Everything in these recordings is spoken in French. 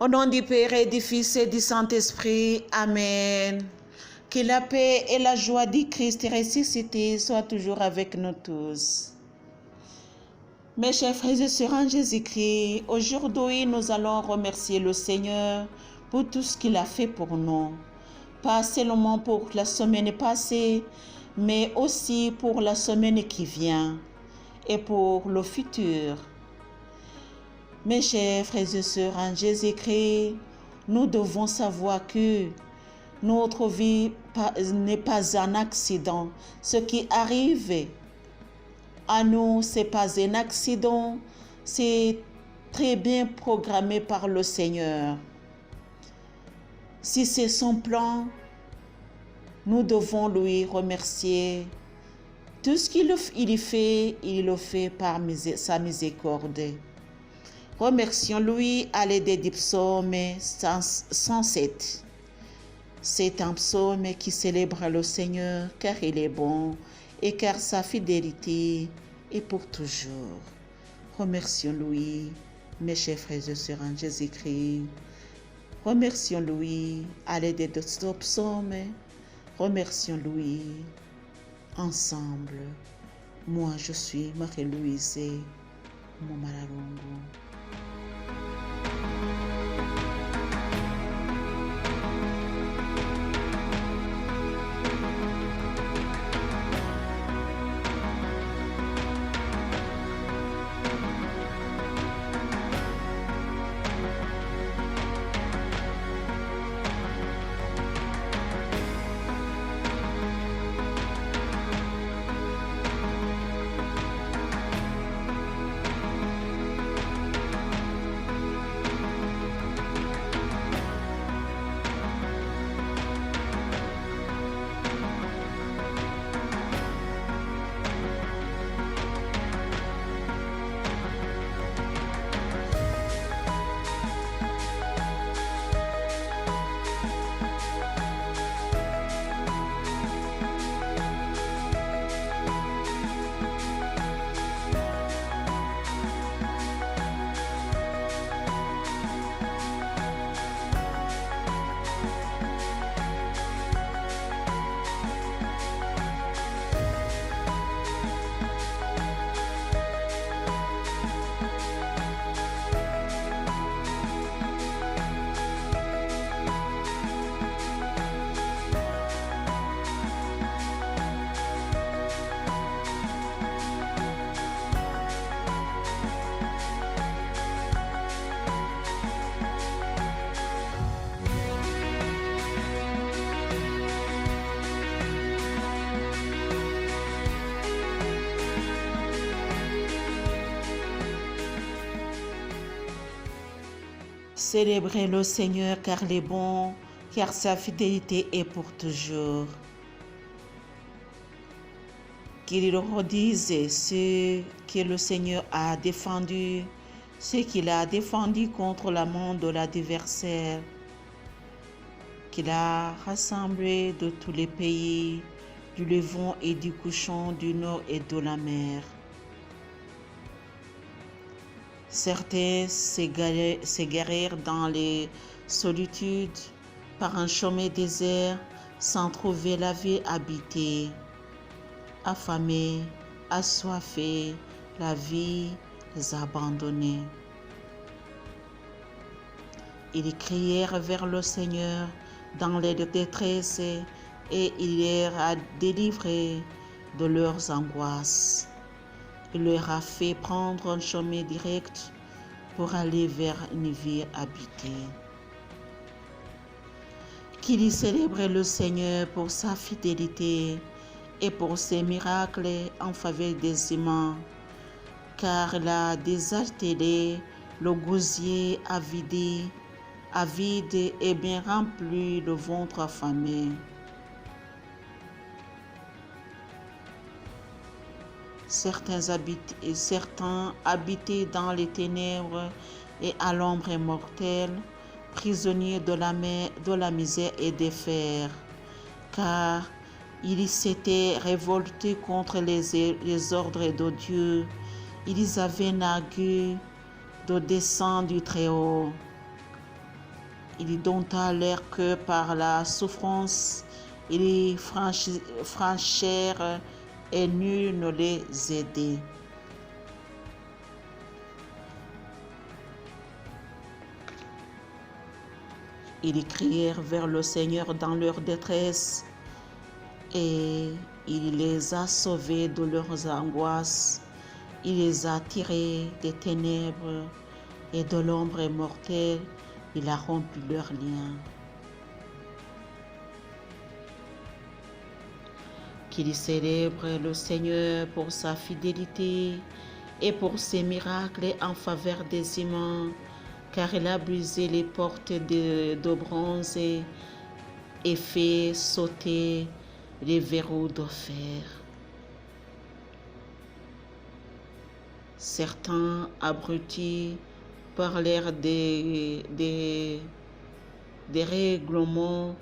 Au nom du Père et du Fils et du Saint-Esprit, Amen. Que la paix et la joie du Christ ressuscité soient toujours avec nous tous. Mes chers frères et sœurs en Jésus-Christ, aujourd'hui nous allons remercier le Seigneur pour tout ce qu'il a fait pour nous. Pas seulement pour la semaine passée, mais aussi pour la semaine qui vient et pour le futur. Mes chers frères et sœurs en Jésus-Christ, nous devons savoir que notre vie n'est pas un accident. Ce qui arrive à nous, ce n'est pas un accident, c'est très bien programmé par le Seigneur. Si c'est son plan, nous devons lui remercier. Tout ce qu'il fait, il le fait par sa miséricorde. Remercions-lui à l'aide du psaume 107. C'est un psaume qui célèbre le Seigneur car il est bon et car sa fidélité est pour toujours. Remercions-lui, mes chers frères et sœurs en Jésus-Christ. Remercions-lui à l'aide de ce psaume. Remercions-lui ensemble. Moi, je suis Marie-Louise Momalalongo. Célébrez le Seigneur car il est bon, car sa fidélité est pour toujours. Qu'il redise ce que le Seigneur a défendu, ce qu'il a défendu contre la main de l'adversaire, qu'il a rassemblé de tous les pays, du levant et du couchant, du nord et de la mer. Certains s'égarèrent dans les solitudes par un chemin désert sans trouver la ville habitée. Affamés, assoiffés, la vie les a abandonnés. Ils crièrent vers le Seigneur dans leur détresse et il les a délivrés de leurs angoisses. Il leur a fait prendre un chemin direct pour aller vers une vie habitée. Qu'il célèbre le Seigneur pour sa fidélité et pour ses miracles en faveur des humains, car il a désaltéré le gosier avide et bien rempli le ventre affamé. Certains habitaient dans les ténèbres et à l'ombre mortelle, prisonniers de la misère et des fers, car ils s'étaient révoltés contre les ordres de Dieu. Ils avaient nargué de descendre du Très-Haut. Il dompta leur cœur par la souffrance. Ils franchirent et nul ne les aidait. Ils crièrent vers le Seigneur dans leur détresse et il les a sauvés de leurs angoisses. Il les a tirés des ténèbres et de l'ombre mortelle. Il a rompu leurs liens. Qu'il célèbre le Seigneur pour sa fidélité et pour ses miracles en faveur des humains, car il a brisé les portes de bronze et fait sauter les verrous de fer. Certains abrutis parlèrent des règlements,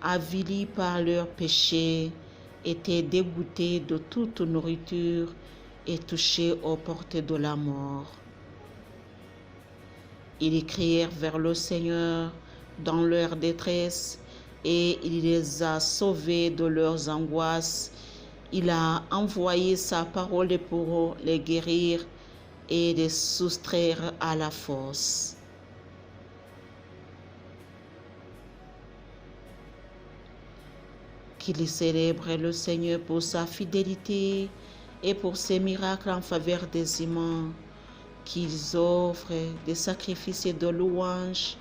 avilis par leurs péchés, étaient dégoûtés de toute nourriture et touchés aux portes de la mort. Ils crièrent vers le Seigneur dans leur détresse et il les a sauvés de leurs angoisses. Il a envoyé sa parole pour les guérir et les soustraire à la force. Qu'il célèbre le Seigneur pour sa fidélité et pour ses miracles en faveur des humains, qu'ils offrent des sacrifices de louange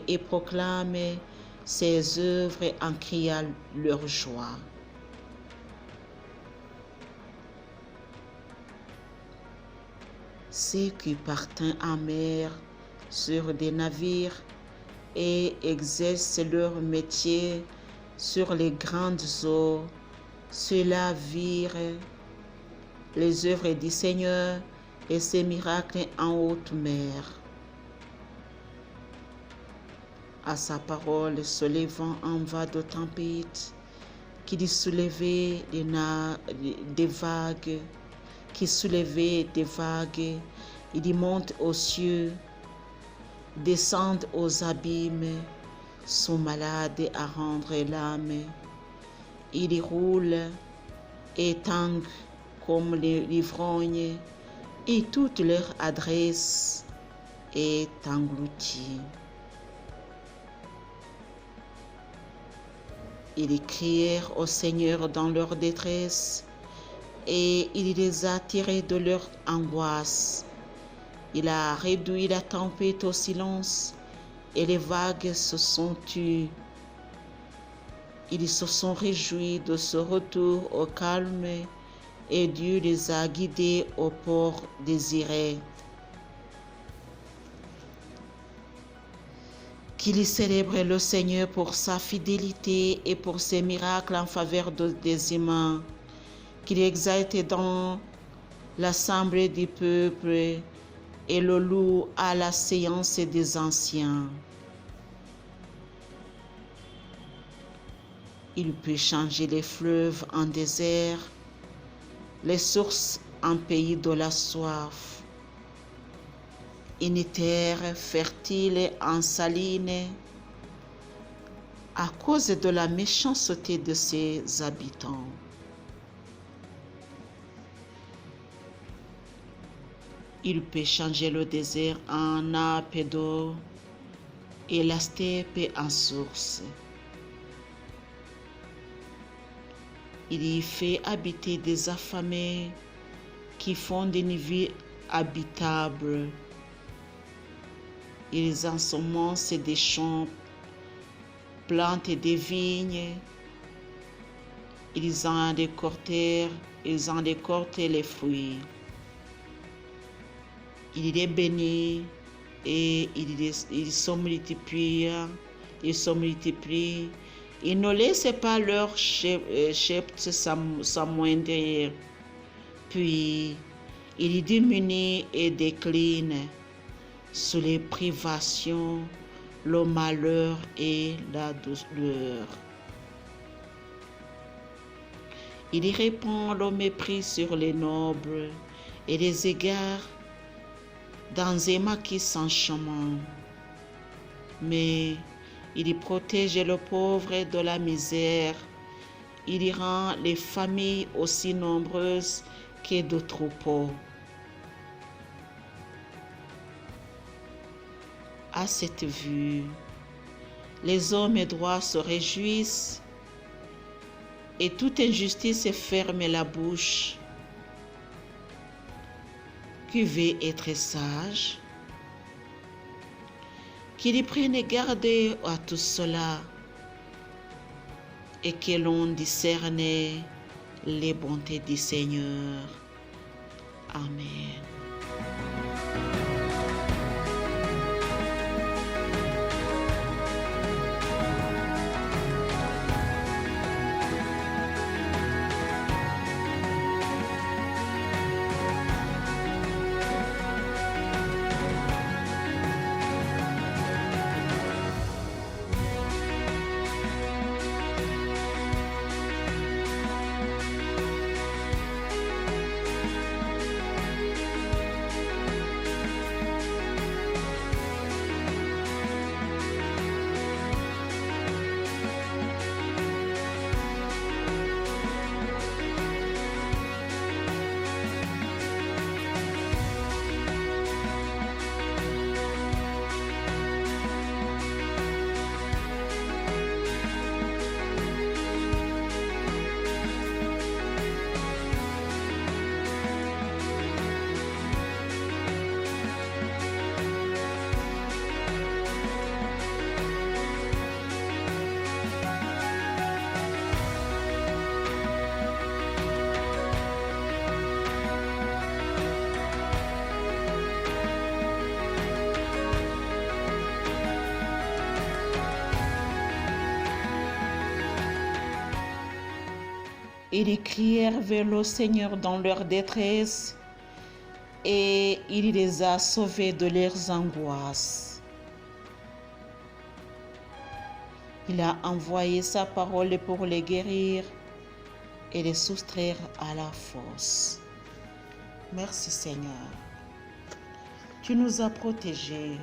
et proclament ses œuvres en criant leur joie. Ceux qui partent en mer sur des navires et exercent leur métier sur les grandes eaux, ceux-là virent les œuvres du Seigneur et ses miracles en haute mer. À sa parole se levant en vent de tempête, qui soulevait des vagues, il monte aux cieux, descend aux abîmes, sont malades à rendre l'âme. Il roule et tangue comme l'ivrogne, et toute leur adresse est engloutie. Ils crièrent au Seigneur dans leur détresse, et il les a tirés de leur angoisse. Il a réduit la tempête au silence, et les vagues se sont tues. Ils se sont réjouis de ce retour au calme, et Dieu les a guidés au port désiré. Qu'il célèbre le Seigneur pour sa fidélité et pour ses miracles en faveur des humains. Qu'il exalte dans l'assemblée du peuple et le loue à la séance des anciens. Il peut changer les fleuves en désert, les sources en pays de la soif. Une terre fertile en saline à cause de la méchanceté de ses habitants. Il peut changer le désert en nappe d'eau et la steppe en source. Il y fait habiter des affamés qui font une vie habitable. Ils ensemencent des champs, plantent des vignes. Ils en décortent les fruits. Il les bénit et ils se multiplient. Ils ne laissent pas leur chepte s'amoindrir. Puis, ils diminuent et déclinent sous les privations, le malheur et la douleur. Il répand le mépris sur les nobles et les égare dans un maquis sans chemin. mais il y protège le pauvre de la misère. Il y rend les familles aussi nombreuses que de troupeaux. À cette vue, les hommes droits se réjouissent et toute injustice ferme la bouche. Qui veut être sage, qu'il prenne garde à tout cela et que l'on discerne les bontés du Seigneur. Amen. Ils crièrent vers le Seigneur dans leur détresse et il les a sauvés de leurs angoisses. Il a envoyé sa parole pour les guérir et les soustraire à la fosse. Merci Seigneur. Tu nous as protégés.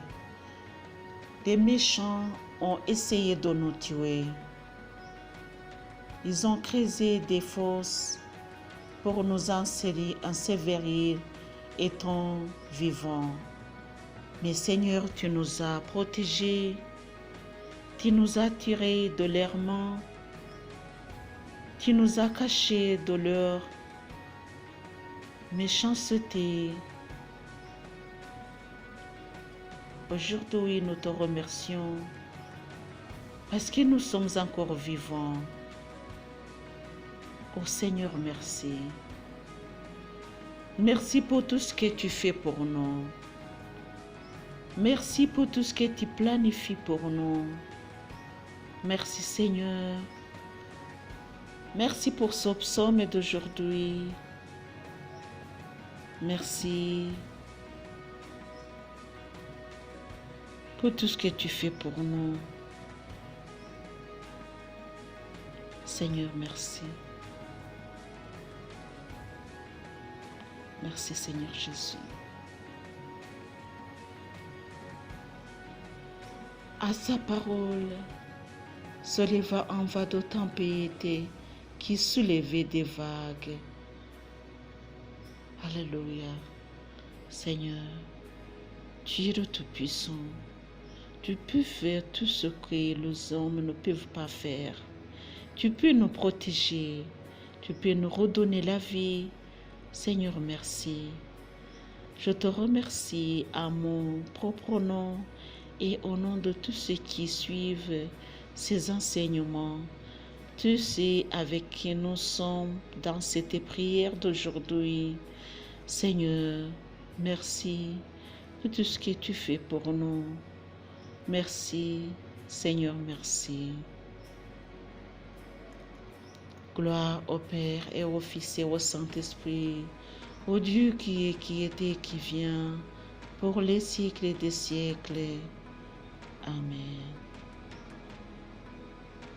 Des méchants ont essayé de nous tuer. Ils ont creusé des fosses pour nous ensevelir étant vivants. Mais Seigneur, tu nous as protégés, tu nous as tirés de leurs mains, tu nous as cachés de leur méchanceté. Aujourd'hui, nous te remercions parce que nous sommes encore vivants. Oh Seigneur, merci. Merci pour tout ce que tu fais pour nous. Merci pour tout ce que tu planifies pour nous. Merci Seigneur. Merci pour ce psaume d'aujourd'hui. Merci pour tout ce que tu fais pour nous. Seigneur, merci. Merci Seigneur Jésus. À sa parole se leva un vent de tempête qui soulevait des vagues. Alléluia. Seigneur, tu es le Tout-Puissant. Tu peux faire tout ce que les hommes ne peuvent pas faire. Tu peux nous protéger. Tu peux nous redonner la vie. Seigneur, merci. Je te remercie à mon propre nom et au nom de tous ceux qui suivent ces enseignements, tous ceux avec qui nous sommes dans cette prière d'aujourd'hui. Seigneur, merci pour tout ce que tu fais pour nous. Merci, Seigneur, merci. Gloire au Père et au Fils et au Saint-Esprit, au Dieu qui est, qui était, qui vient, pour les siècles des siècles. Amen.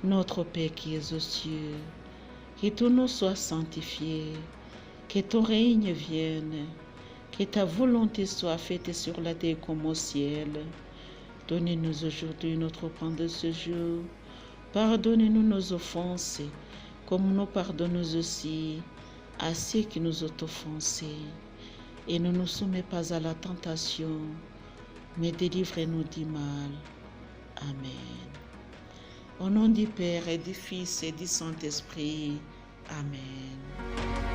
Notre Père qui es aux cieux, que ton nom soit sanctifié, que ton règne vienne, que ta volonté soit faite sur la terre comme au ciel. Donnez-nous aujourd'hui notre pain de ce jour. Pardonnez-nous nos offenses, comme nous pardonnons aussi à ceux qui nous ont offensés. Et ne nous soumets pas à la tentation, mais délivrez-nous du mal. Amen. Au nom du Père et du Fils et du Saint-Esprit. Amen.